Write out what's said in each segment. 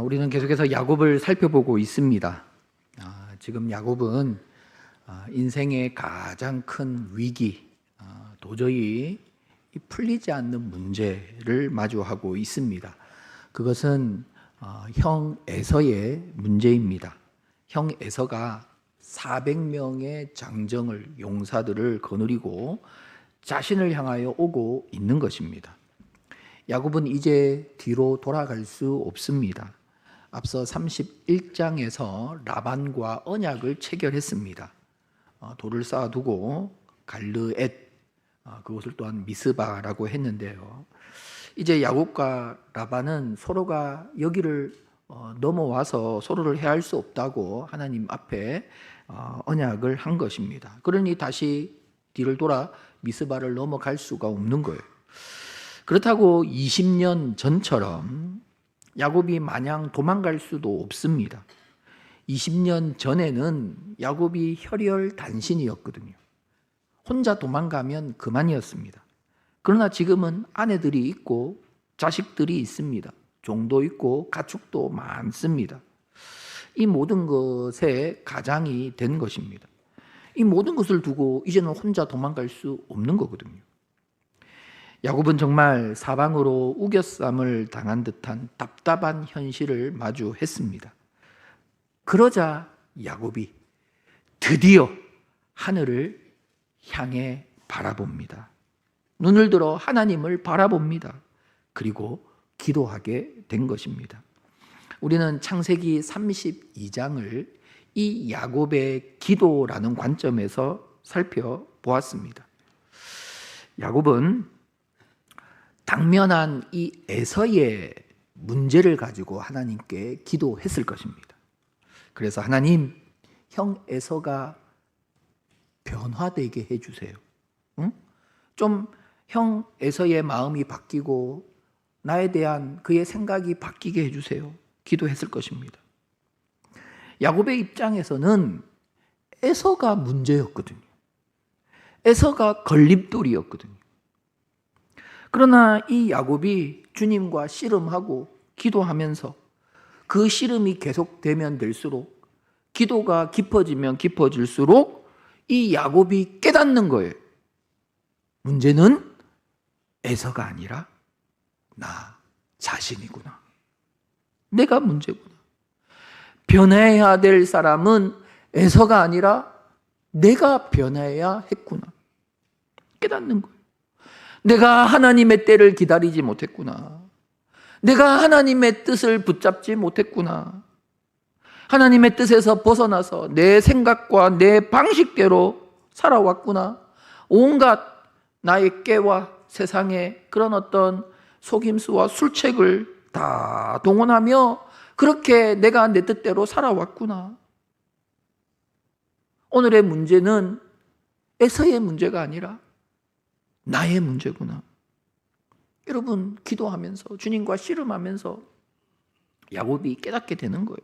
우리는 계속해서 야곱을 살펴보고 있습니다. 지금 야곱은 인생의 가장 큰 위기, 도저히 풀리지 않는 문제를 마주하고 있습니다. 그것은 형 에서의 문제입니다. 형 에서가 400명의 장정을, 용사들을 거느리고 자신을 향하여 오고 있는 것입니다. 야곱은 이제 뒤로 돌아갈 수 없습니다. 앞서 31장에서 라반과 언약을 체결했습니다. 돌을 쌓아두고 갈르엣, 그것을 또한 미스바라고 했는데요. 이제 야곱과 라반은 서로가 여기를 넘어와서 서로를 해할 수 없다고 하나님 앞에 언약을 한 것입니다. 그러니 다시 뒤를 돌아 미스바를 넘어갈 수가 없는 거예요. 그렇다고 20년 전처럼 야곱이 마냥 도망갈 수도 없습니다. 20년 전에는 야곱이 혈혈단신이었거든요. 혼자 도망가면 그만이었습니다. 그러나 지금은 아내들이 있고 자식들이 있습니다. 종도 있고 가축도 많습니다. 이 모든 것의 가장이 된 것입니다. 이 모든 것을 두고 이제는 혼자 도망갈 수 없는 거거든요. 야곱은 정말 사방으로 우겨쌈을 당한 듯한 답답한 현실을 마주했습니다. 그러자 야곱이 드디어 하늘을 향해 바라봅니다. 눈을 들어 하나님을 바라봅니다. 그리고 기도하게 된 것입니다. 우리는 창세기 32장을 이 야곱의 기도라는 관점에서 살펴보았습니다. 야곱은 당면한 이 에서의 문제를 가지고 하나님께 기도했을 것입니다. 그래서 하나님, 형 에서가 변화되게 해주세요. 좀 형 에서의 마음이 바뀌고 나에 대한 그의 생각이 바뀌게 해주세요. 기도했을 것입니다. 야곱의 입장에서는 에서가 문제였거든요. 에서가 걸림돌이었거든요. 그러나 이 야곱이 주님과 씨름하고 기도하면서 그 씨름이 계속되면 될수록, 기도가 깊어지면 깊어질수록 이 야곱이 깨닫는 거예요. 문제는 에서가 아니라 나 자신이구나. 내가 문제구나. 변해야 될 사람은 에서가 아니라 내가 변해야 했구나. 깨닫는 거예요. 내가 하나님의 때를 기다리지 못했구나. 내가 하나님의 뜻을 붙잡지 못했구나. 하나님의 뜻에서 벗어나서 내 생각과 내 방식대로 살아왔구나. 온갖 나의 깨와 세상의 그런 어떤 속임수와 술책을 다 동원하며 그렇게 내가 내 뜻대로 살아왔구나. 오늘의 문제는 에서의 문제가 아니라 나의 문제구나. 여러분, 기도하면서 주님과 씨름하면서 야곱이 깨닫게 되는 거예요.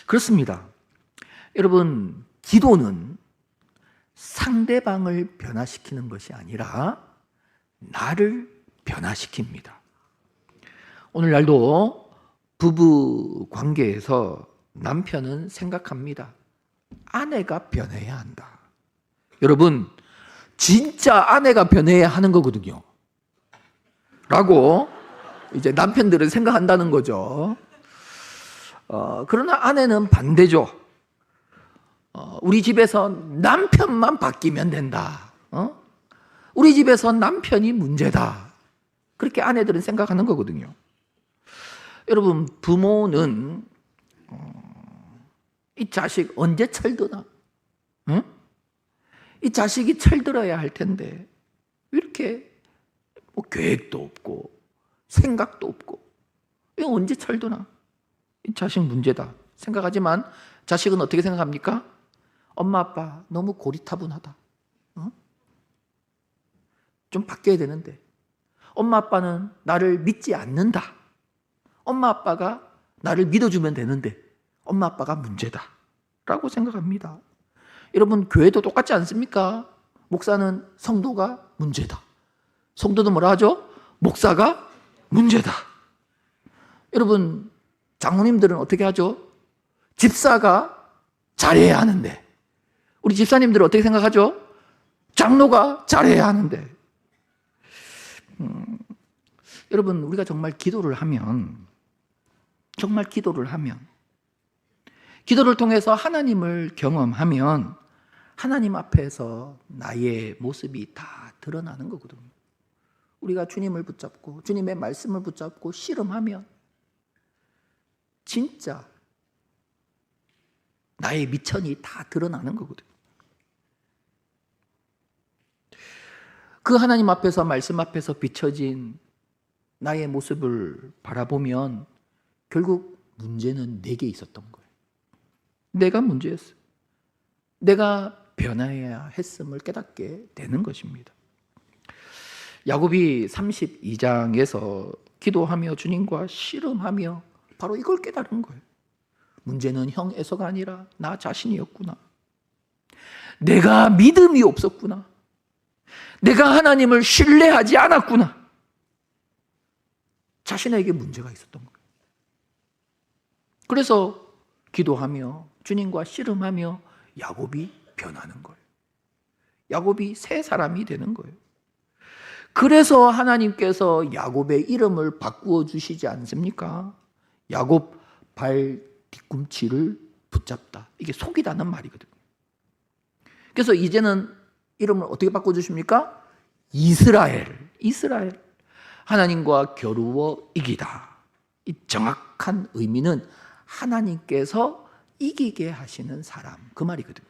그렇습니다. 여러분, 기도는 상대방을 변화시키는 것이 아니라 나를 변화시킵니다. 오늘날도 부부 관계에서 남편은 생각합니다. 아내가 변해야 한다. 여러분, 진짜 아내가 변해야 하는 거거든요. 라고 이제 남편들은 생각한다는 거죠. 그러나 아내는 반대죠. 우리 집에서 남편만 바뀌면 된다. 우리 집에서 남편이 문제다. 그렇게 아내들은 생각하는 거거든요. 여러분, 부모는 이 자식 언제 철드나? 이 자식이 철들어야 할 텐데 왜 이렇게 계획도 없고 생각도 없고 이거 언제 철드나? 이 자식 문제다 생각하지만 자식은 어떻게 생각합니까? 엄마 아빠 너무 고리타분하다. 좀 바뀌어야 되는데 엄마 아빠는 나를 믿지 않는다. 엄마 아빠가 나를 믿어주면 되는데 엄마 아빠가 문제다 라고 생각합니다. 여러분, 교회도 똑같지 않습니까? 목사는 성도가 문제다. 성도도 뭐라 하죠? 목사가 문제다. 여러분, 장로님들은 어떻게 하죠? 집사가 잘해야 하는데, 우리 집사님들은 어떻게 생각하죠? 장로가 잘해야 하는데. 여러분, 우리가 정말 기도를 하면, 기도를 통해서 하나님을 경험하면 하나님 앞에서 나의 모습이 다 드러나는 거거든요. 우리가 주님을 붙잡고 주님의 말씀을 붙잡고 씨름하면 진짜 나의 미천이 다 드러나는 거거든요. 그 하나님 앞에서, 말씀 앞에서 비춰진 나의 모습을 바라보면 결국 문제는 내게 있었던 거예요. 내가 문제였어요. 내가 변화해야 했음을 깨닫게 되는 것입니다. 야곱이 32장에서 기도하며 주님과 씨름하며 바로 이걸 깨달은 거예요. 문제는 형 에서가 아니라 나 자신이었구나. 내가 믿음이 없었구나. 내가 하나님을 신뢰하지 않았구나. 자신에게 문제가 있었던 거예요. 그래서 기도하며 주님과 씨름하며 야곱이 변하는 거예요. 야곱이 새 사람이 되는 거예요. 그래서 하나님께서 야곱의 이름을 바꾸어 주시지 않습니까? 야곱 발 뒤꿈치를 붙잡다. 이게 속이다는 말이거든요. 그래서 이제는 이름을 어떻게 바꿔주십니까? 이스라엘. 하나님과 겨루어 이기다. 이 정확한 의미는 하나님께서 이기게 하시는 사람, 그 말이거든요.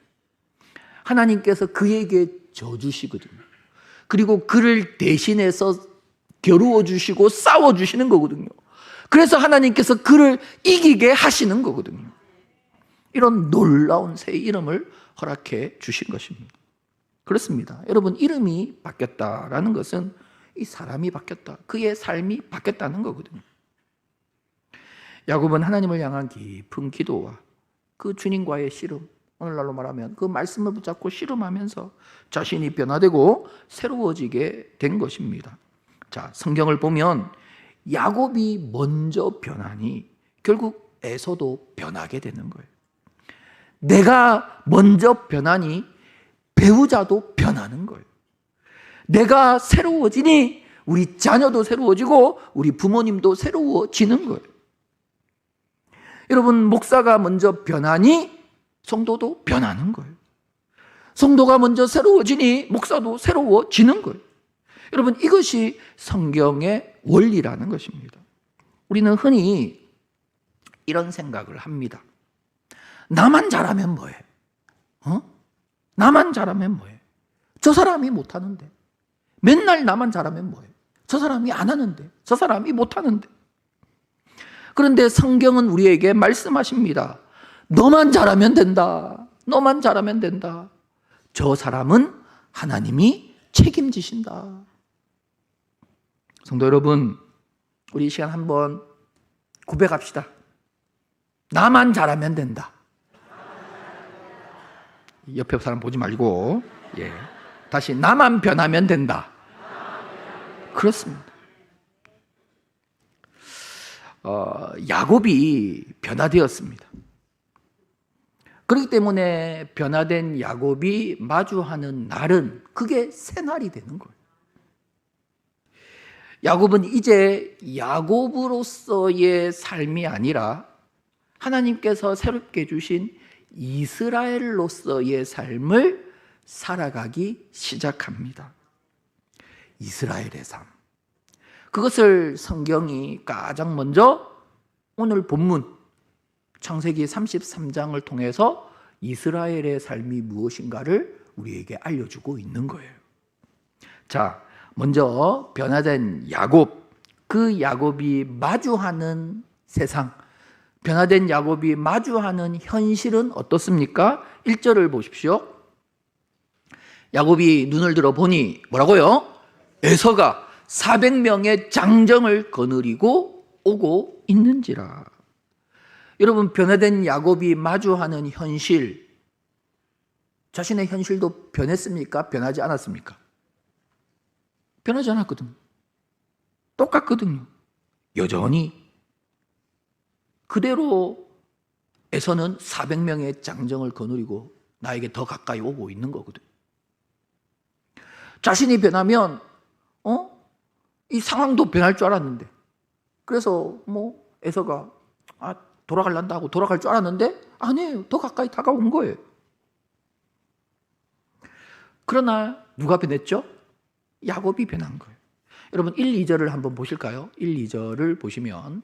하나님께서 그에게 져주시거든요. 그리고 그를 대신해서 겨루어 주시고 싸워 주시는 거거든요. 그래서 하나님께서 그를 이기게 하시는 거거든요. 이런 놀라운 새 이름을 허락해 주신 것입니다. 그렇습니다. 여러분, 이름이 바뀌었다라는 것은 이 사람이 바뀌었다, 그의 삶이 바뀌었다는 거거든요. 야곱은 하나님을 향한 깊은 기도와 그 주님과의 씨름, 오늘날로 말하면 그 말씀을 붙잡고 씨름하면서 자신이 변화되고 새로워지게 된 것입니다. 자, 성경을 보면 야곱이 먼저 변하니 결국 에서도 변하게 되는 거예요. 내가 먼저 변하니 배우자도 변하는 거예요. 내가 새로워지니 우리 자녀도 새로워지고 우리 부모님도 새로워지는 거예요. 여러분, 목사가 먼저 변하니 성도도 변하는 거예요. 성도가 먼저 새로워지니 목사도 새로워지는 거예요. 여러분, 이것이 성경의 원리라는 것입니다. 우리는 흔히 이런 생각을 합니다. 나만 잘하면 뭐해? 나만 잘하면 뭐해? 저 사람이 못하는데. 맨날 나만 잘하면 뭐해? 저 사람이 안 하는데. 저 사람이 못하는데. 그런데 성경은 우리에게 말씀하십니다. 너만 잘하면 된다. 너만 잘하면 된다. 저 사람은 하나님이 책임지신다. 성도 여러분, 우리 이 시간 한번 고백합시다. 나만 잘하면 된다. 옆에 사람 보지 말고, 다시 나만 변하면 된다. 그렇습니다. 야곱이 변화되었습니다. 그렇기 때문에 변화된 야곱이 마주하는 날은 그게 새날이 되는 거예요. 야곱은 이제 야곱으로서의 삶이 아니라 하나님께서 새롭게 주신 이스라엘로서의 삶을 살아가기 시작합니다. 이스라엘의 삶. 그것을 성경이 가장 먼저 오늘 본문 창세기 33장을 통해서 이스라엘의 삶이 무엇인가를 우리에게 알려주고 있는 거예요. 자, 먼저 변화된 야곱, 그 야곱이 마주하는 세상, 변화된 야곱이 마주하는 현실은 어떻습니까? 1절을 보십시오. 야곱이 눈을 들어 보니 뭐라고요? 에서가 400명의 장정을 거느리고 오고 있는지라. 여러분, 변화된 야곱이 마주하는 현실, 자신의 현실도 변했습니까? 변하지 않았습니까? 변하지 않았거든요. 똑같거든요. 여전히 그대로 에서는 400명의 장정을 거느리고 나에게 더 가까이 오고 있는 거거든. 자신이 변하면 이 상황도 변할 줄 알았는데, 그래서 에서가 돌아갈란다 하고 돌아갈 줄 알았는데 아니에요. 더 가까이 다가온 거예요. 그러나 누가 변했죠? 야곱이 변한 거예요. 여러분 1, 2절을 한번 보실까요? 1, 2절을 보시면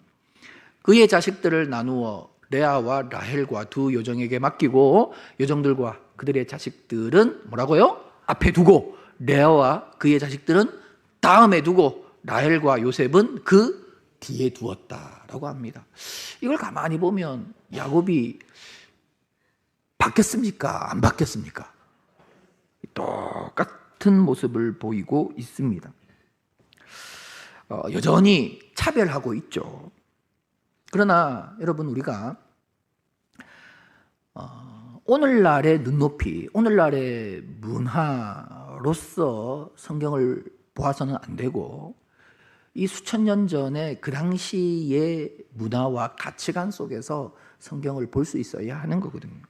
그의 자식들을 나누어 레아와 라헬과 두 여종에게 맡기고 여종들과 그들의 자식들은 뭐라고요? 앞에 두고 레아와 그의 자식들은 다음에 두고 라헬과 요셉은 그 뒤에 두었다라고 합니다. 이걸 가만히 보면 야곱이 바뀌었습니까? 안 바뀌었습니까? 똑같은 모습을 보이고 있습니다. 여전히 차별하고 있죠. 그러나 여러분 우리가 오늘날의 눈높이, 오늘날의 문화로서 성경을 보아서는 안 되고 이 수천 년 전에 그 당시의 문화와 가치관 속에서 성경을 볼 수 있어야 하는 거거든요.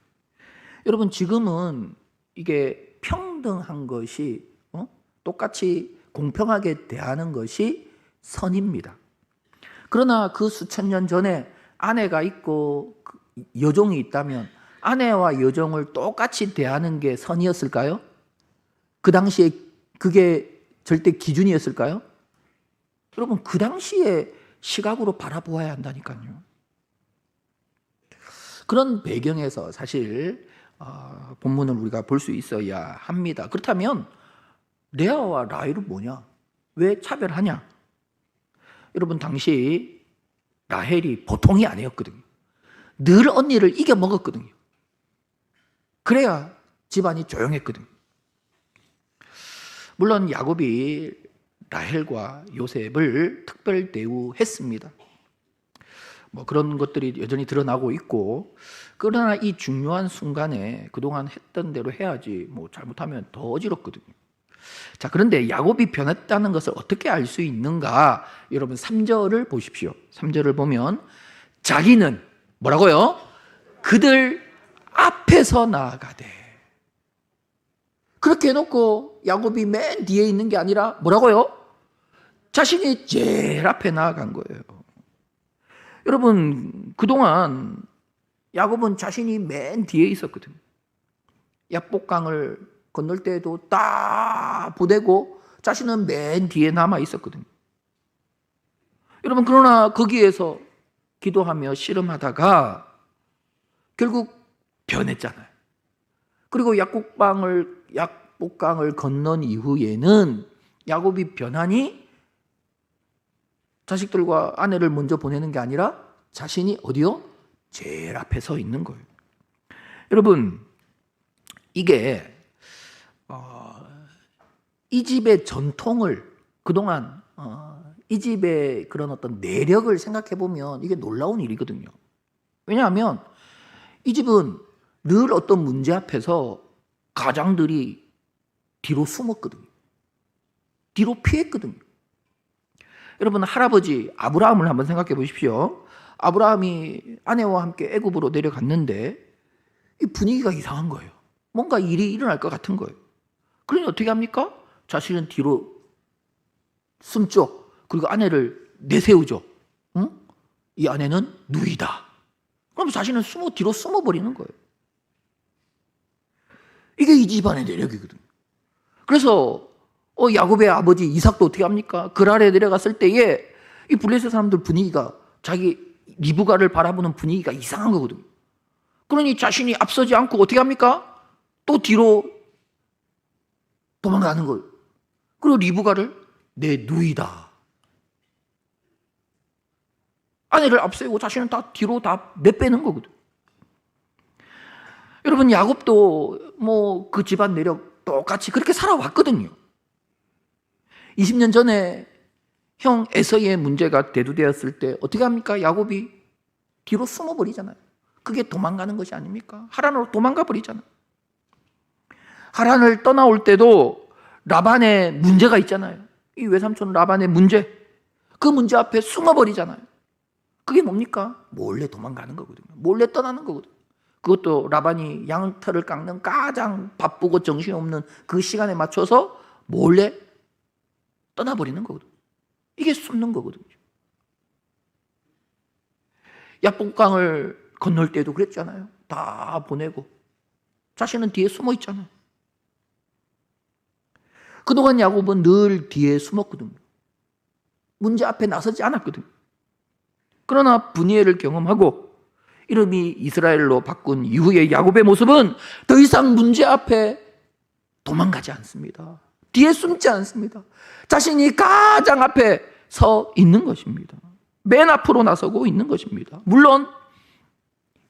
여러분 지금은 이게 평등한 것이 똑같이 공평하게 대하는 것이 선입니다. 그러나 그 수천 년 전에 아내가 있고 여종이 있다면 아내와 여종을 똑같이 대하는 게 선이었을까요? 그 당시에 그게 절대 기준이었을까요? 여러분 그 당시에 시각으로 바라보아야 한다니까요. 그런 배경에서 사실 본문을 우리가 볼 수 있어야 합니다. 그렇다면 레아와 라헬은 뭐냐? 왜 차별하냐? 여러분 당시 라헬이 보통이 아니었거든요. 늘 언니를 이겨 먹었거든요. 그래야 집안이 조용했거든요. 물론 야곱이 라헬과 요셉을 특별 대우했습니다. 그런 것들이 여전히 드러나고 있고, 그러나 이 중요한 순간에 그동안 했던 대로 해야지 잘못하면 더 어지럽거든요. 자, 그런데 야곱이 변했다는 것을 어떻게 알 수 있는가? 여러분 3절을 보십시오. 3절을 보면 자기는 뭐라고요? 그들 앞에서 나아가되. 그렇게 해놓고 야곱이 맨 뒤에 있는 게 아니라 뭐라고요? 자신이 제일 앞에 나아간 거예요. 여러분 그동안 야곱은 자신이 맨 뒤에 있었거든요. 야복강을 건널 때에도 딱 보대고 자신은 맨 뒤에 남아 있었거든요. 여러분 그러나 거기에서 기도하며 씨름하다가 결국 변했잖아요. 그리고 약복강을 건넌 이후에는 야곱이 변하니 자식들과 아내를 먼저 보내는 게 아니라 자신이 어디요? 제일 앞에 서 있는 거예요. 여러분 이게 이 집의 전통을 그동안 이 집의 그런 어떤 내력을 생각해 보면 이게 놀라운 일이거든요. 왜냐하면 이 집은 늘 어떤 문제 앞에서 가장들이 뒤로 숨었거든요. 뒤로 피했거든요. 여러분 할아버지 아브라함을 한번 생각해 보십시오. 아브라함이 아내와 함께 애굽으로 내려갔는데 이 분위기가 이상한 거예요. 뭔가 일이 일어날 것 같은 거예요. 그러니 어떻게 합니까? 자신은 뒤로 숨죠. 그리고 아내를 내세우죠. 응? 이 아내는 누이다. 그럼 자신은 뒤로 숨어버리는 거예요. 이게 이 집안의 내력이거든요. 그래서 야곱의 아버지 이삭도 어떻게 합니까? 그랄에 내려갔을 때에 이 블레셋 사람들 분위기가 자기 리브가를 바라보는 분위기가 이상한 거거든요. 그러니 자신이 앞서지 않고 어떻게 합니까? 또 뒤로 도망가는 거예요. 그리고 리브가를 내 누이다. 아내를 앞세우고 자신은 다 뒤로 다 내빼는 거거든. 여러분 야곱도 그 집안 내력 똑같이 그렇게 살아왔거든요. 20년 전에 형 에서의 문제가 대두되었을 때 어떻게 합니까? 야곱이 뒤로 숨어버리잖아요. 그게 도망가는 것이 아닙니까? 하란으로 도망가 버리잖아요. 하란을 떠나올 때도 라반의 문제가 있잖아요. 이 외삼촌 라반의 문제, 그 문제 앞에 숨어버리잖아요. 그게 뭡니까? 몰래 도망가는 거거든요. 몰래 떠나는 거거든요. 그것도 라반이 양털을 깎는 가장 바쁘고 정신없는 그 시간에 맞춰서 몰래 떠나버리는 거거든요. 이게 숨는 거거든요. 야복강을 건널 때도 그랬잖아요. 다 보내고 자신은 뒤에 숨어 있잖아요. 그동안 야곱은 늘 뒤에 숨었거든요. 문제 앞에 나서지 않았거든요. 그러나 분이엘을 경험하고 이름이 이스라엘로 바꾼 이후의 야곱의 모습은 더 이상 문제 앞에 도망가지 않습니다. 뒤에 숨지 않습니다. 자신이 가장 앞에 서 있는 것입니다. 맨 앞으로 나서고 있는 것입니다. 물론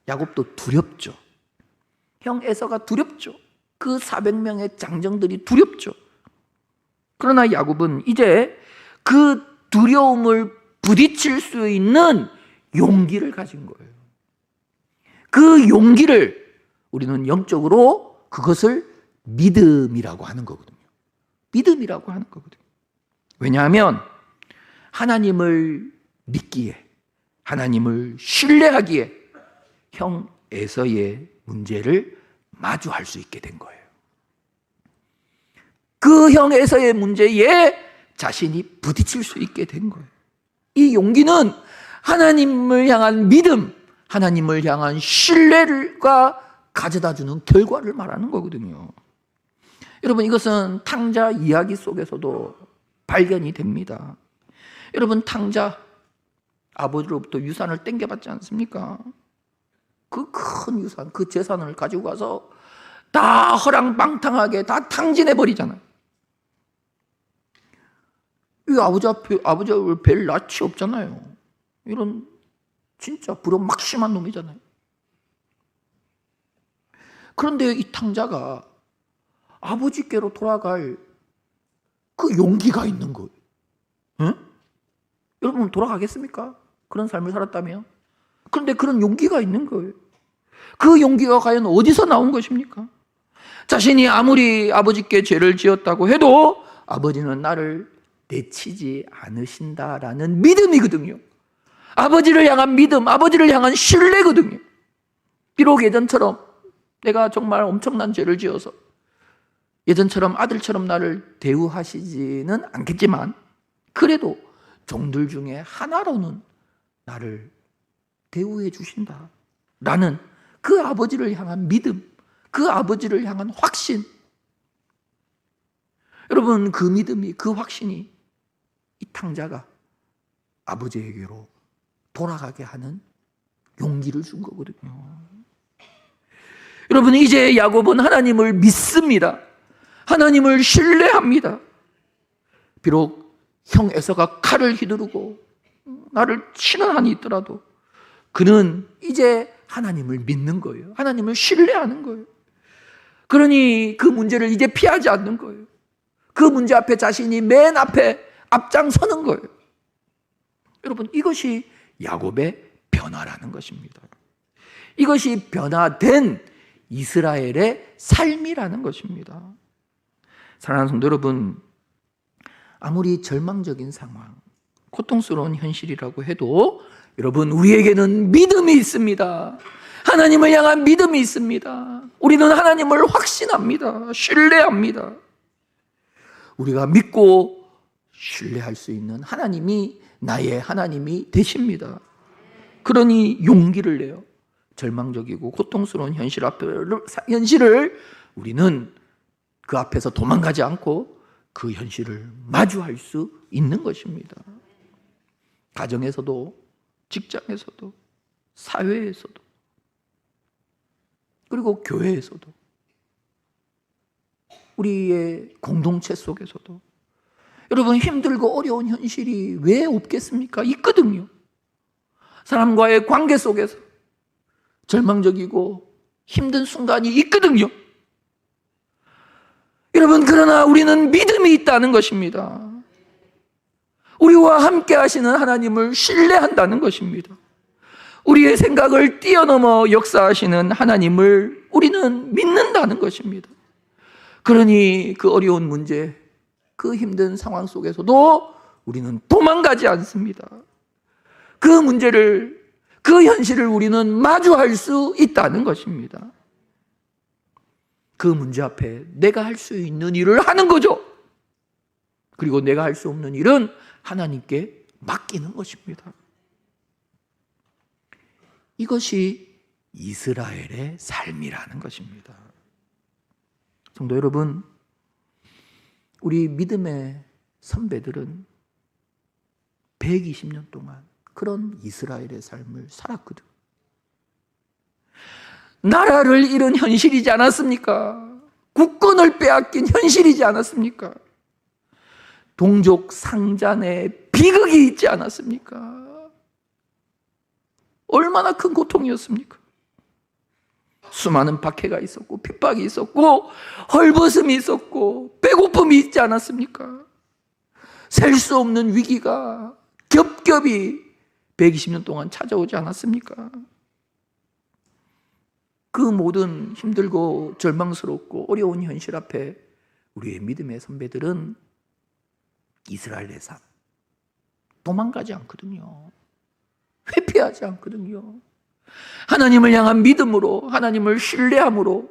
야곱도 두렵죠. 형 에서가 두렵죠. 그 400명의 장정들이 두렵죠. 그러나 야곱은 이제 그 두려움을 부딪힐 수 있는 용기를 가진 거예요. 그 용기를 우리는 영적으로 그것을 믿음이라고 하는 거거든요. 믿음이라고 하는 거거든요. 왜냐하면 하나님을 믿기에, 하나님을 신뢰하기에 형 에서의 문제를 마주할 수 있게 된 거예요. 그 형 에서의 문제에 자신이 부딪힐 수 있게 된 거예요. 이 용기는 하나님을 향한 믿음, 하나님을 향한 신뢰가 가져다주는 결과를 말하는 거거든요. 여러분, 이것은 탕자 이야기 속에서도 발견이 됩니다. 여러분, 탕자 아버지로부터 유산을 땡겨받지 않습니까? 그 큰 유산, 그 재산을 가지고 가서 다 허랑방탕하게 다 탕진해버리잖아요. 이 아버지를 뵐 낯이 없잖아요. 이런 진짜 부려막심한 놈이잖아요. 그런데 이 탕자가 아버지께로 돌아갈 그 용기가 있는 거예요. 응? 여러분 돌아가겠습니까? 그런 삶을 살았다면? 그런데 그런 용기가 있는 거예요. 그 용기가 과연 어디서 나온 것입니까? 자신이 아무리 아버지께 죄를 지었다고 해도 아버지는 나를 내치지 않으신다라는 믿음이거든요. 아버지를 향한 믿음, 아버지를 향한 신뢰거든요. 비록 예전처럼 내가 정말 엄청난 죄를 지어서 예전처럼 아들처럼 나를 대우하시지는 않겠지만 그래도 종들 중에 하나로는 나를 대우해 주신다라는 그 아버지를 향한 믿음, 그 아버지를 향한 확신. 여러분, 그 믿음이, 그 확신이 이 탕자가 아버지에게로 돌아가게 하는 용기를 준 거거든요. 여러분, 이제 야곱은 하나님을 믿습니다. 하나님을 신뢰합니다. 비록 형 에서가 칼을 휘두르고 나를 치는 한이 있더라도 그는 이제 하나님을 믿는 거예요. 하나님을 신뢰하는 거예요. 그러니 그 문제를 이제 피하지 않는 거예요. 그 문제 앞에 자신이 맨 앞에 앞장서는 거예요. 여러분, 이것이 야곱의 변화라는 것입니다. 이것이 변화된 이스라엘의 삶이라는 것입니다. 사랑하는 성도 여러분, 아무리 절망적인 상황, 고통스러운 현실이라고 해도 여러분, 우리에게는 믿음이 있습니다. 하나님을 향한 믿음이 있습니다. 우리는 하나님을 확신합니다. 신뢰합니다. 우리가 믿고 신뢰할 수 있는 하나님이 나의 하나님이 되십니다. 그러니 용기를 내요. 절망적이고 고통스러운 현실을 우리는 그 앞에서 도망가지 않고 그 현실을 마주할 수 있는 것입니다. 가정에서도, 직장에서도, 사회에서도, 그리고 교회에서도, 우리의 공동체 속에서도. 여러분, 힘들고 어려운 현실이 왜 없겠습니까? 있거든요. 사람과의 관계 속에서 절망적이고 힘든 순간이 있거든요. 여러분, 그러나 우리는 믿음이 있다는 것입니다. 우리와 함께 하시는 하나님을 신뢰한다는 것입니다. 우리의 생각을 뛰어넘어 역사하시는 하나님을 우리는 믿는다는 것입니다. 그러니 그 어려운 문제, 그 힘든 상황 속에서도 우리는 도망가지 않습니다. 그 문제를, 그 현실을 우리는 마주할 수 있다는 것입니다. 그 문제 앞에 내가 할 수 있는 일을 하는 거죠. 그리고 내가 할 수 없는 일은 하나님께 맡기는 것입니다. 이것이 이스라엘의 삶이라는 것입니다. 성도 여러분, 우리 믿음의 선배들은 120년 동안 그런 이스라엘의 삶을 살았거든. 나라를 잃은 현실이지 않았습니까? 국권을 빼앗긴 현실이지 않았습니까? 동족 상잔의 비극이 있지 않았습니까? 얼마나 큰 고통이었습니까? 수많은 박해가 있었고 핍박이 있었고 헐벗음이 있었고 배고픔이 있지 않았습니까? 셀 수 없는 위기가 겹겹이 120년 동안 찾아오지 않았습니까? 그 모든 힘들고 절망스럽고 어려운 현실 앞에 우리의 믿음의 선배들은 이스라엘의 삶, 도망가지 않거든요. 회피하지 않거든요. 하나님을 향한 믿음으로, 하나님을 신뢰함으로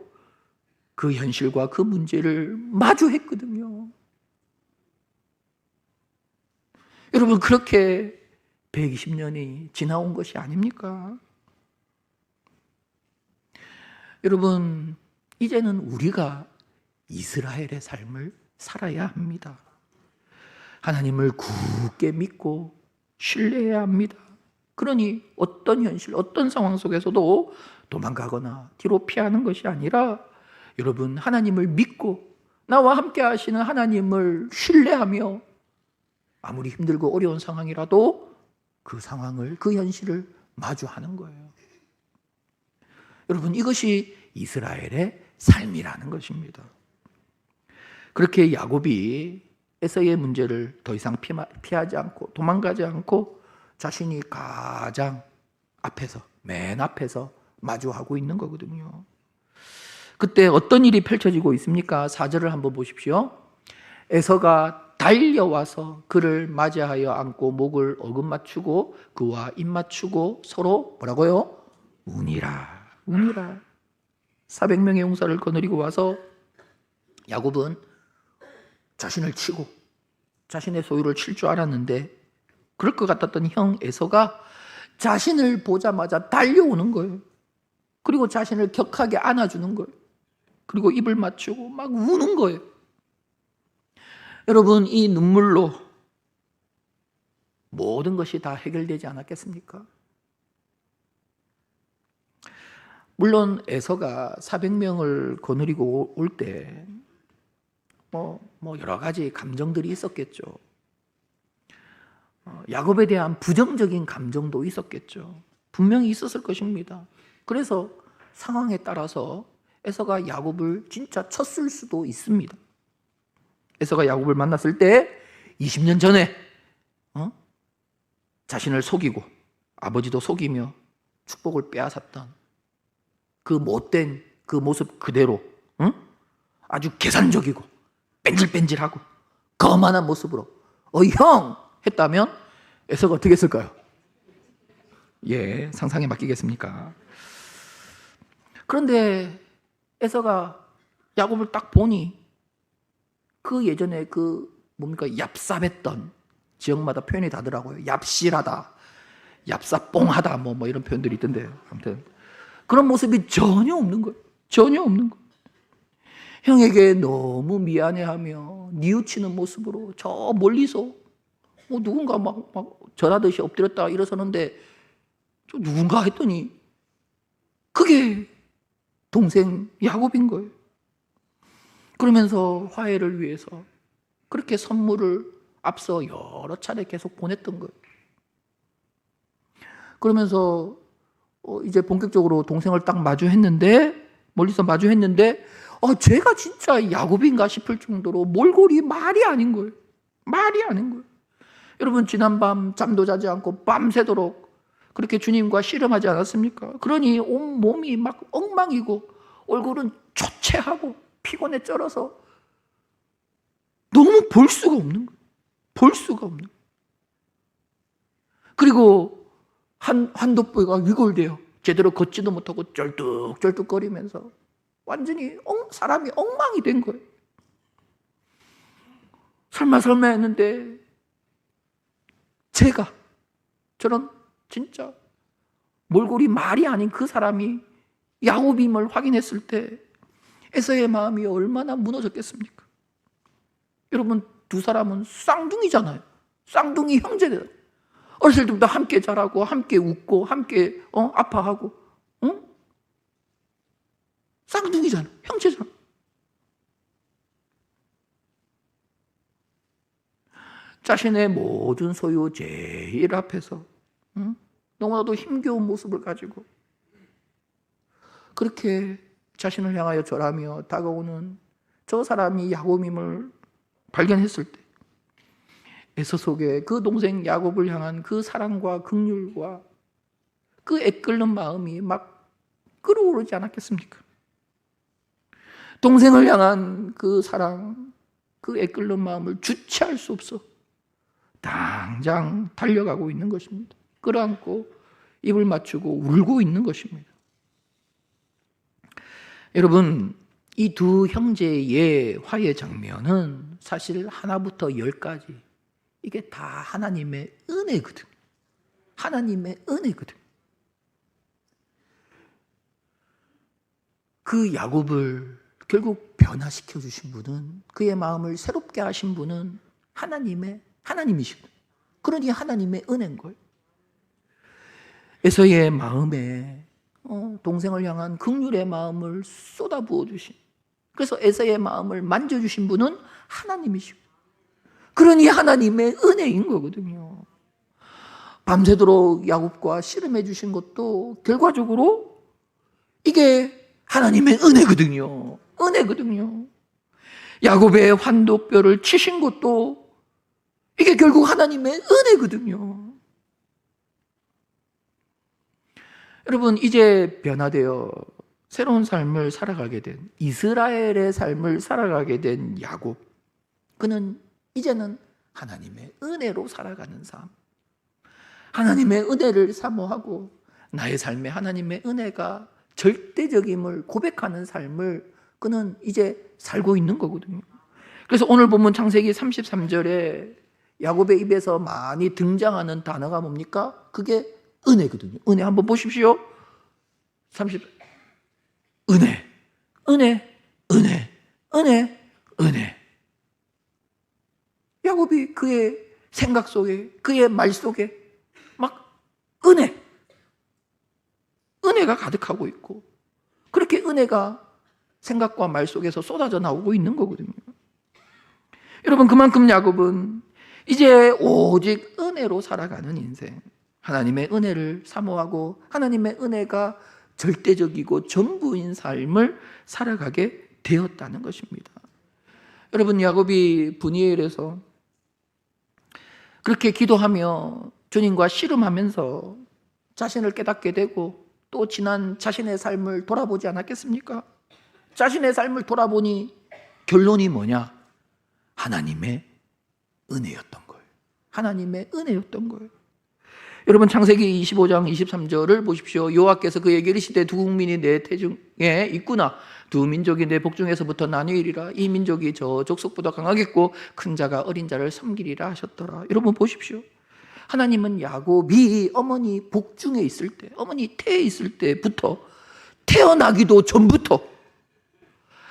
그 현실과 그 문제를 마주했거든요. 여러분, 그렇게 120년이 지나온 것이 아닙니까? 여러분, 이제는 우리가 이스라엘의 삶을 살아야 합니다. 하나님을 굳게 믿고 신뢰해야 합니다. 그러니 어떤 현실, 어떤 상황 속에서도 도망가거나 뒤로 피하는 것이 아니라 여러분, 하나님을 믿고 나와 함께 하시는 하나님을 신뢰하며 아무리 힘들고 어려운 상황이라도 그 상황을, 그 현실을 마주하는 거예요. 여러분, 이것이 이스라엘의 삶이라는 것입니다. 그렇게 야곱이 에서의 문제를 더 이상 피하지 않고 도망가지 않고 자신이 가장 앞에서, 맨 앞에서 마주하고 있는 거거든요. 그때 어떤 일이 펼쳐지고 있습니까? 4절을 한번 보십시오. 에서가 달려와서 그를 맞이하여 안고 목을 어긋맞추고 그와 입맞추고 서로 뭐라고요? 우니라. 400명의 용사를 거느리고 와서 야곱은 자신을 치고 자신의 소유를 칠 줄 알았는데 그럴 것 같았던 형 에서가 자신을 보자마자 달려오는 거예요. 그리고 자신을 격하게 안아주는 거예요. 그리고 입을 맞추고 막 우는 거예요. 여러분, 이 눈물로 모든 것이 다 해결되지 않았겠습니까? 물론 에서가 400명을 거느리고 올 때 여러 가지 감정들이 있었겠죠. 야곱에 대한 부정적인 감정도 있었겠죠. 분명히 있었을 것입니다. 그래서 상황에 따라서 에서가 야곱을 진짜 쳤을 수도 있습니다. 에서가 야곱을 만났을 때 20년 전에 자신을 속이고 아버지도 속이며 축복을 빼앗았던 그 못된 그 모습 그대로 아주 계산적이고 뺀질뺀질하고 거만한 모습으로 형! 했다면 에서가 어떻게 했을까요? 예, 상상에 맡기겠습니까? 그런데 에서가 야곱을 딱 보니 그 예전에 그 뭡니까 얍삽했던 지역마다 표현이 다르더라고요. 얍실하다, 얍삽뽕하다 뭐 이런 표현들이 있던데 아무튼 그런 모습이 전혀 없는 거예요. 전혀 없는 거예요. 형에게 너무 미안해하며 뉘우치는 모습으로 저 멀리서 누군가 막 절하듯이 엎드렸다 일어서는데 저 누군가 했더니 그게 동생 야곱인 거예요. 그러면서 화해를 위해서 그렇게 선물을 앞서 여러 차례 계속 보냈던 거예요. 그러면서 이제 본격적으로 동생을 딱 마주했는데 멀리서 마주했는데 제가 진짜 야곱인가 싶을 정도로 몰골이 말이 아닌 거예요. 말이 아닌 거예요. 여러분, 지난밤 잠도 자지 않고 밤새도록 그렇게 주님과 씨름하지 않았습니까? 그러니 온 몸이 막 엉망이고 얼굴은 초췌하고 피곤에 쩔어서 너무 볼 수가 없는 거예요. 볼 수가 없는 거예요. 그리고 환도뼈가 위골돼요. 제대로 걷지도 못하고 쩔뚝쩔뚝거리면서 완전히 사람이 엉망이 된 거예요. 설마 했는데 제가 저런 진짜 몰골이 말이 아닌 그 사람이 야곱임을 확인했을 때 에서의 마음이 얼마나 무너졌겠습니까? 여러분, 두 사람은 쌍둥이잖아요. 쌍둥이 형제들. 어렸을 때부터 함께 자라고 함께 웃고 함께 아파하고 쌍둥이잖아요. 형제잖아. 자신의 모든 소유 제일 앞에서 너무나도 힘겨운 모습을 가지고 그렇게 자신을 향하여 절하며 다가오는 저 사람이 야곱임을 발견했을 때 에서 속에 그 동생 야곱을 향한 그 사랑과 긍휼과 그 애끓는 마음이 막 끓어오르지 않았겠습니까? 동생을 향한 그 사랑, 그 애끓는 마음을 주체할 수 없어 당장 달려가고 있는 것입니다. 끌어안고 입을 맞추고 울고 있는 것입니다. 여러분, 이 두 형제의 화해 장면은 사실 하나부터 10까지 이게 다 하나님의 은혜거든. 하나님의 은혜거든. 그 야곱을 결국 변화시켜 주신 분은, 그의 마음을 새롭게 하신 분은 하나님이시거든. 그러니 하나님의 은혜인 거예요. 에서의 마음에 동생을 향한 긍휼의 마음을 쏟아부어 주신, 그래서 에서의 마음을 만져주신 분은 하나님이시고, 그러니 하나님의 은혜인 거거든요. 밤새도록 야곱과 씨름해 주신 것도 결과적으로 이게 하나님의 은혜거든요. 은혜거든요. 야곱의 환도뼈를 치신 것도 이게 결국 하나님의 은혜거든요. 여러분, 이제 변화되어 새로운 삶을 살아가게 된, 이스라엘의 삶을 살아가게 된 야곱, 그는 이제는 하나님의 은혜로 살아가는 삶, 하나님의 은혜를 사모하고 나의 삶에 하나님의 은혜가 절대적임을 고백하는 삶을 그는 이제 살고 있는 거거든요. 그래서 오늘 본문 창세기 33절에 야곱의 입에서 많이 등장하는 단어가 뭡니까? 그게 은혜거든요. 은혜 한번 보십시오. 은혜, 은혜, 은혜, 은혜, 은혜. 야곱이 그의 생각 속에, 그의 말 속에 막 은혜가 가득하고 있고, 그렇게 은혜가 생각과 말 속에서 쏟아져 나오고 있는 거거든요. 여러분, 그만큼 야곱은 이제 오직 은혜로 살아가는 인생, 하나님의 은혜를 사모하고 하나님의 은혜가 절대적이고 전부인 삶을 살아가게 되었다는 것입니다. 여러분, 야곱이 브니엘에서 그렇게 기도하며 주님과 씨름하면서 자신을 깨닫게 되고 또 지난 자신의 삶을 돌아보지 않았겠습니까? 자신의 삶을 돌아보니 결론이 뭐냐? 하나님의 은혜였던 거예요. 하나님의 은혜였던 거예요. 여러분, 창세기 25장 23절을 보십시오. 여호와께서 그에게 이르시되 두 국민이 내 태중에 있구나. 두 민족이 내 복중에서부터 나뉘리라. 이 민족이 저 족속보다 강하겠고 큰 자가 어린 자를 섬기리라 하셨더라. 여러분 보십시오. 하나님은 야곱이 어머니 복중에 있을 때, 어머니 태에 있을 때부터, 태어나기도 전부터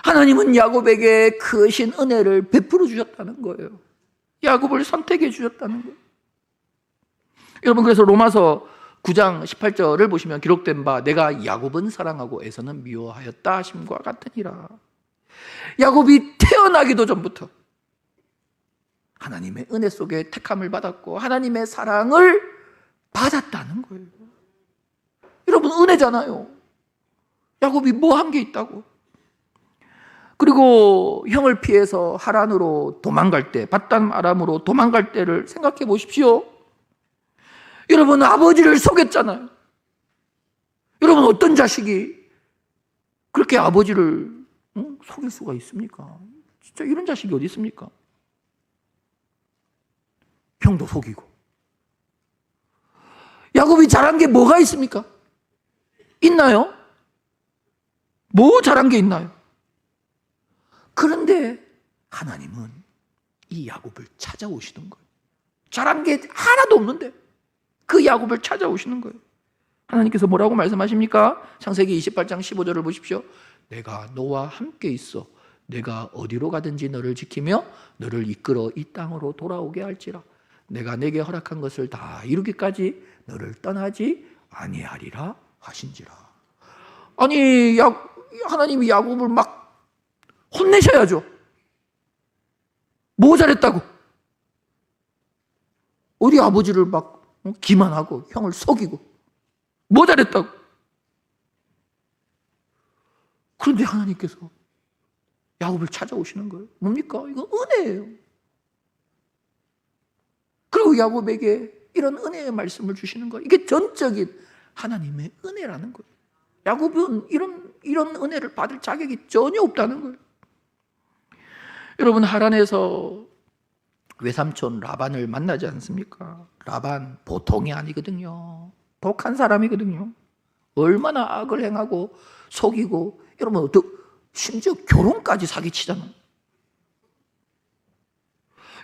하나님은 야곱에게 크신 은혜를 베풀어 주셨다는 거예요. 야곱을 선택해 주셨다는 거예요. 여러분, 그래서 로마서 9장 18절을 보시면 기록된 바 내가 야곱은 사랑하고 에서는 미워하였다 하심과 같으니라. 야곱이 태어나기도 전부터 하나님의 은혜 속에 택함을 받았고 하나님의 사랑을 받았다는 거예요. 여러분, 은혜잖아요. 야곱이 뭐 한 게 있다고. 그리고 형을 피해서 하란으로 도망갈 때, 밧담 아람으로 도망갈 때를 생각해 보십시오. 여러분, 아버지를 속였잖아요. 여러분, 어떤 자식이 그렇게 아버지를 속일 수가 있습니까? 진짜 이런 자식이 어디 있습니까? 형도 속이고. 야곱이 잘한 게 뭐가 있습니까? 있나요? 뭐 잘한 게 있나요? 그런데 하나님은 이 야곱을 찾아오시는 거예요. 잘한 게 하나도 없는데 그 야곱을 찾아오시는 거예요. 하나님께서 뭐라고 말씀하십니까? 창세기 28장 15절을 보십시오. 내가 너와 함께 있어 내가 어디로 가든지 너를 지키며 너를 이끌어 이 땅으로 돌아오게 할지라. 내가 내게 허락한 것을 다 이루기까지 너를 떠나지 아니하리라 하신지라. 아니 하나님이 야곱을 막 혼내셔야죠. 뭐 잘했다고? 우리 아버지를 막 기만하고 형을 속이고 뭐 잘했다고? 그런데 하나님께서 야곱을 찾아오시는 거예요. 뭡니까? 이거 은혜예요. 그리고 야곱에게 이런 은혜의 말씀을 주시는 거예요. 이게 전적인 하나님의 은혜라는 거예요. 야곱은 이런 은혜를 받을 자격이 전혀 없다는 거예요. 여러분, 하란에서 외삼촌 라반을 만나지 않습니까? 라반 보통이 아니거든요. 독한 사람이거든요. 얼마나 악을 행하고 속이고, 여러분 심지어 결혼까지 사기치잖아요.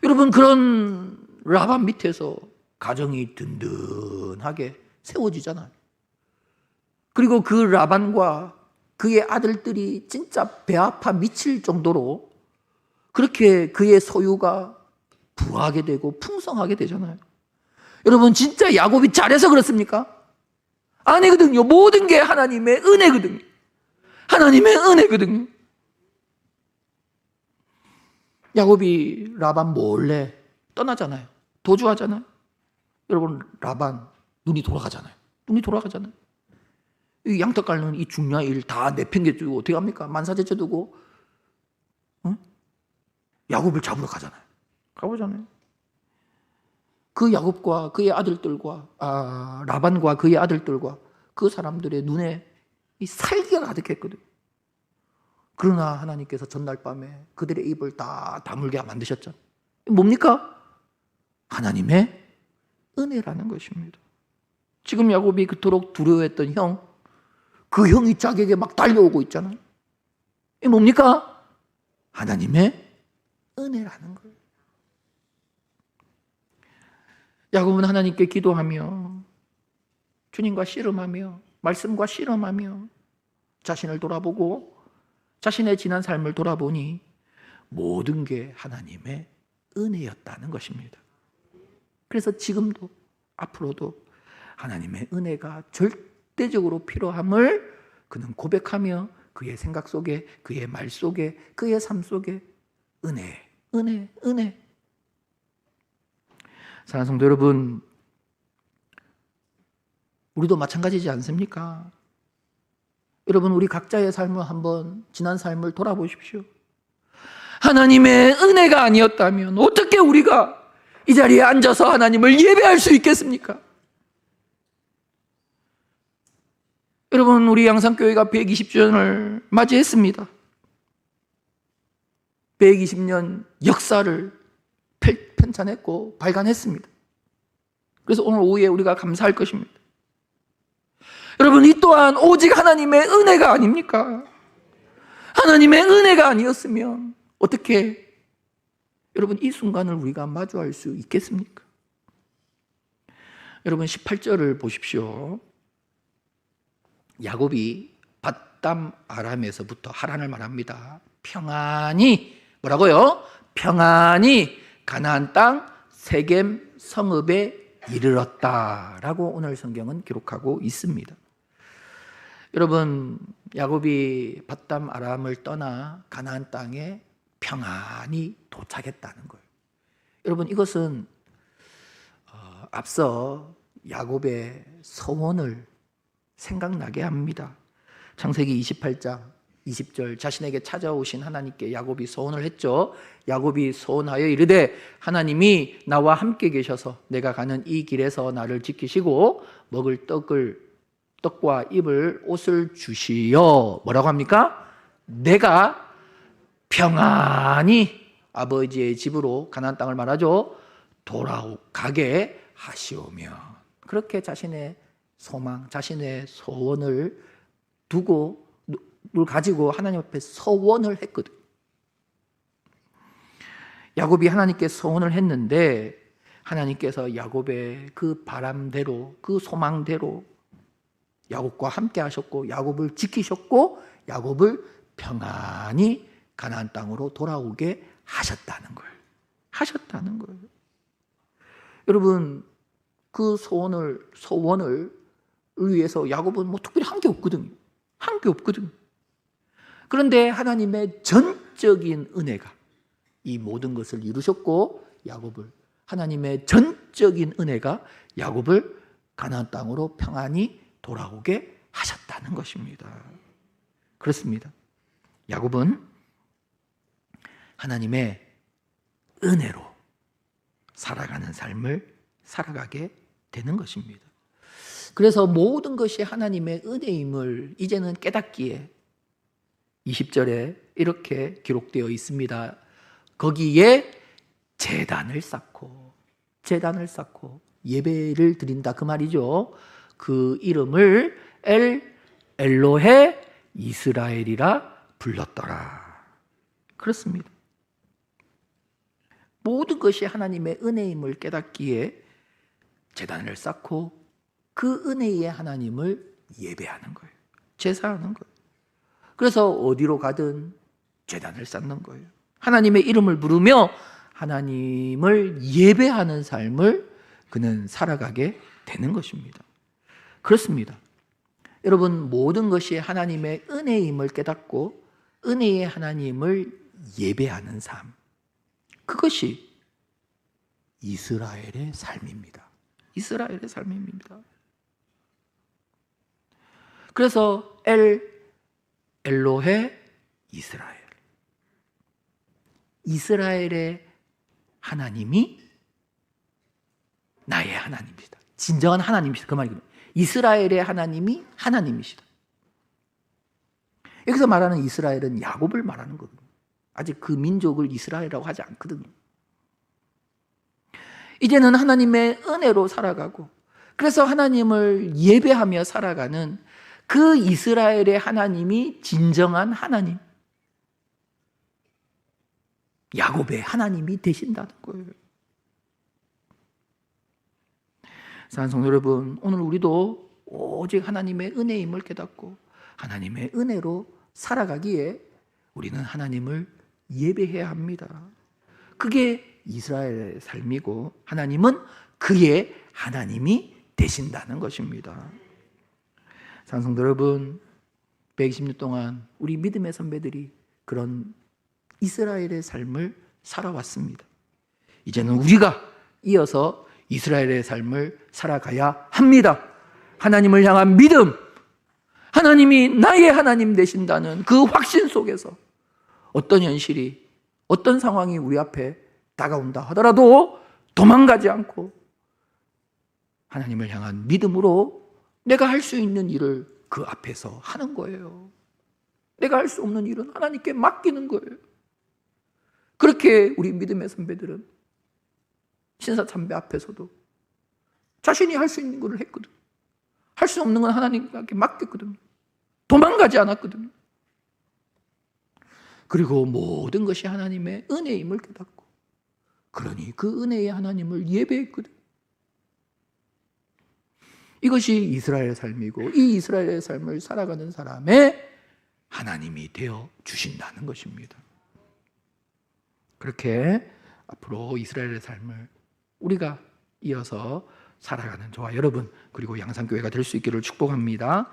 여러분, 그런 라반 밑에서 가정이 든든하게 세워지잖아요. 그리고 그 라반과 그의 아들들이 진짜 배 아파 미칠 정도로 그렇게 그의 소유가 부하게 되고 풍성하게 되잖아요. 여러분, 진짜 야곱이 잘해서 그렇습니까? 아니거든요. 모든 게 하나님의 은혜거든요. 하나님의 은혜거든요. 야곱이 라반 몰래 떠나잖아요. 도주하잖아요. 여러분, 라반 눈이 돌아가잖아요. 이 양떡 깔는 이 중요한 일 다 내팽개치고 어떻게 합니까? 만사제쳐 두고 야곱을 잡으러 가보잖아요. 그 야곱과 그의 아들들과 라반과 그의 아들들과 그 사람들의 눈에 이 살기가 가득했거든. 그러나 하나님께서 전날 밤에 그들의 입을 다 다물게 만드셨잖아요. 뭡니까? 하나님의 은혜라는 것입니다. 지금 야곱이 그토록 두려워했던 그 형이 자기에게 막 달려오고 있잖아요. 이게 뭡니까? 하나님의 은혜라는 거예요. 야곱은 하나님께 기도하며 주님과 씨름하며 말씀과 씨름하며 자신을 돌아보고 자신의 지난 삶을 돌아보니 모든 게 하나님의 은혜였다는 것입니다. 그래서 지금도 앞으로도 하나님의 은혜가 절대적으로 필요함을 그는 고백하며 그의 생각 속에, 그의 말 속에, 그의 삶 속에 은혜. 사랑하는 성도 여러분, 우리도 마찬가지지 않습니까? 여러분, 우리 각자의 삶을 한번 지난 삶을 돌아보십시오. 하나님의 은혜가 아니었다면 어떻게 우리가 이 자리에 앉아서 하나님을 예배할 수 있겠습니까? 여러분, 우리 양산교회가 120주년을 맞이했습니다. 120년 역사를 편찬했고 발간했습니다. 그래서 오늘 오후에 우리가 감사할 것입니다. 여러분, 이 또한 오직 하나님의 은혜가 아닙니까? 하나님의 은혜가 아니었으면 어떻게 여러분 이 순간을 우리가 마주할 수 있겠습니까? 여러분, 18절을 보십시오. 야곱이 밧담 아람에서부터 하란을 말합니다. 평안히 뭐라고요? 평안히 가나안 땅 세겜 성읍에 이르렀다라고 오늘 성경은 기록하고 있습니다. 여러분, 야곱이 밧담 아람을 떠나 가나안 땅에 평안히 도착했다는 거예요. 여러분, 이것은 앞서 야곱의 소원을 생각나게 합니다. 창세기 28장 20절, 자신에게 찾아오신 하나님께 야곱이 소원을 했죠. 야곱이 소원하여 이르되 하나님이 나와 함께 계셔서 내가 가는 이 길에서 나를 지키시고 먹을 떡과 입을 옷을 주시어 뭐라고 합니까? 내가 평안히 아버지의 집으로 가나안 땅을 말하죠. 돌아가게 하시오며. 그렇게 자신의 소망, 자신의 소원을 두고 를 가지고 하나님 앞에 서원을 했거든. 야곱이 하나님께 서원을 했는데 하나님께서 야곱의 그 바람대로, 그 소망대로 야곱과 함께 하셨고 야곱을 지키셨고 야곱을 평안히 가나안 땅으로 돌아오게 하셨다는 거예요. 하셨다는 거예요. 여러분, 그 소원을 위해서 야곱은 뭐 특별히 한 게 없거든요. 한 게 없거든요. 그런데 하나님의 전적인 은혜가 이 모든 것을 이루셨고 하나님의 전적인 은혜가 야곱을 가나안 땅으로 평안히 돌아오게 하셨다는 것입니다. 그렇습니다. 야곱은 하나님의 은혜로 살아가는 삶을 살아가게 되는 것입니다. 그래서 모든 것이 하나님의 은혜임을 이제는 깨닫기에 20절에 이렇게 기록되어 있습니다. 거기에 제단을 쌓고 예배를 드린다 그 말이죠. 그 이름을 엘로헤 이스라엘이라 불렀더라. 그렇습니다. 모든 것이 하나님의 은혜임을 깨닫기에 제단을 쌓고 그 은혜의 하나님을 예배하는 거예요. 제사하는 거예요. 그래서 어디로 가든 제단을 쌓는 거예요. 하나님의 이름을 부르며 하나님을 예배하는 삶을 그는 살아가게 되는 것입니다. 그렇습니다. 여러분, 모든 것이 하나님의 은혜임을 깨닫고 은혜의 하나님을 예배하는 삶, 그것이 이스라엘의 삶입니다. 이스라엘의 삶입니다. 그래서 엘로헤 이스라엘, 이스라엘의 하나님이 나의 하나님이시다. 진정한 하나님이시다. 그 말이거든요. 이스라엘의 하나님이 하나님이시다. 여기서 말하는 이스라엘은 야곱을 말하는 거거든요. 아직 그 민족을 이스라엘이라고 하지 않거든요. 이제는 하나님의 은혜로 살아가고 그래서 하나님을 예배하며 살아가는 그 이스라엘의 하나님이 진정한 하나님, 야곱의 하나님이 되신다는 거예요. 사랑하는 성도 여러분, 오늘 우리도 오직 하나님의 은혜임을 깨닫고 하나님의 은혜로 살아가기에 우리는 하나님을 예배해야 합니다. 그게 이스라엘의 삶이고 하나님은 그의 하나님이 되신다는 것입니다. 사랑하는 성도 여러분, 120년 동안 우리 믿음의 선배들이 그런 이스라엘의 삶을 살아왔습니다. 이제는 우리가 이어서 이스라엘의 삶을 살아가야 합니다. 하나님을 향한 믿음, 하나님이 나의 하나님 되신다는 그 확신 속에서 어떤 현실이, 어떤 상황이 우리 앞에 다가온다 하더라도 도망가지 않고 하나님을 향한 믿음으로 내가 할 수 있는 일을 그 앞에서 하는 거예요. 내가 할 수 없는 일은 하나님께 맡기는 거예요. 그렇게 우리 믿음의 선배들은 신사참배 앞에서도 자신이 할 수 있는 것을 했거든. 할 수 없는 건 하나님께 맡겼거든요. 도망가지 않았거든요. 그리고 모든 것이 하나님의 은혜임을 깨닫고 그러니 그 은혜의 하나님을 예배했거든. 이것이 이스라엘의 삶이고 이 이스라엘의 삶을 살아가는 사람의 하나님이 되어 주신다는 것입니다. 그렇게 앞으로 이스라엘의 삶을 우리가 이어서 살아가는 저와 여러분 그리고 양산교회가 될 수 있기를 축복합니다.